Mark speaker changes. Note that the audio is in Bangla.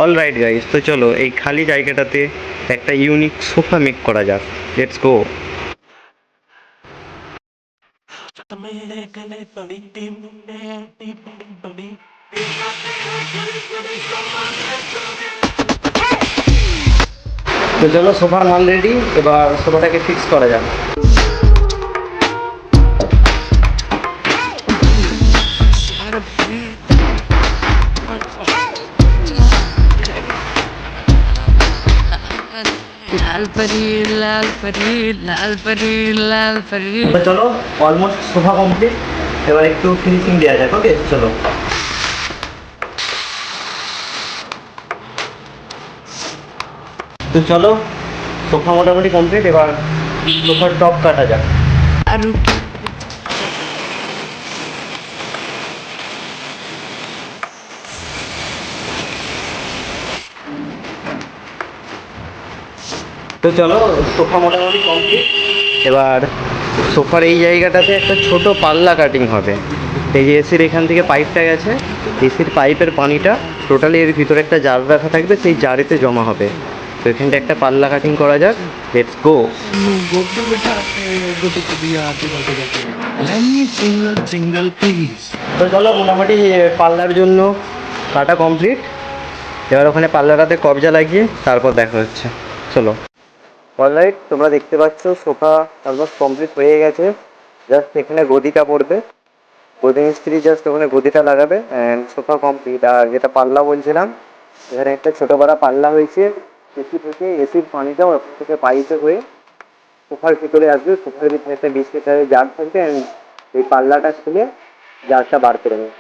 Speaker 1: অল রাইট গাইস, তো চলো এই খালি জায়গাটাতে একটা ইউনিক সোফা মেক করা যাক। Let's go. তো চলো সোফার মাল রেডি, এবার সোফাটাকে ফিক্স করা যাক।
Speaker 2: लाल परी लाल परी लाल परी लाल परी।
Speaker 1: তো চলো অলমোস্ট সোফা কমপ্লিট, এবার একটু ফিনিশিং দেওয়া যাক। ওকে চলো। তো চলো সোফা মোটামুটি কমপ্লিট, এবার সোফার টপ কাটা যাক। তো চলো সোফা মোটামুটি কমপ্লিট, এবার সোফার এই জায়গাটাতে একটা ছোট পাল্লা কাটিং হবে। এই যে এসির এখান থেকে পাইপটা গেছে, এসির পাইপের পানিটা টোটালি এর ভিতরে একটা জার রাখা থাকবে, সেই জারেতে জমা হবে। তো এখানটা একটা পাল্লা কাটিং করা যাক। Let's go. তো চলো মোটামুটি পাল্লার জন্য কাটা কমপ্লিট, এবার ওখানে পাল্লাটাতে কবজা লাগিয়ে তারপর দেখা হচ্ছে। চলো। অলরাইট, তোমরা দেখতে পাচ্ছ সোফা অলমোস্ট কমপ্লিট হয়ে গেছে। জাস্ট এখানে গদিটা পড়বে, গদি মিস্ত্রি জাস্ট ওখানে গদিটা লাগাবে অ্যান্ড সোফা কমপ্লিট। আর যেটা পাল্লা বলছিলাম, এখানে একটা ছোটো বড় পাল্লা হয়েছে এসি থেকে, এসির পানিটাও ওখান থেকে পাইপে হয়ে সোফার ভিতরে আসবে। সোফার ভিতরে একটা 20 লিটারের জার থাকবে অ্যান্ড এই পাল্লাটা খুলে জারটা বার করে নেবে।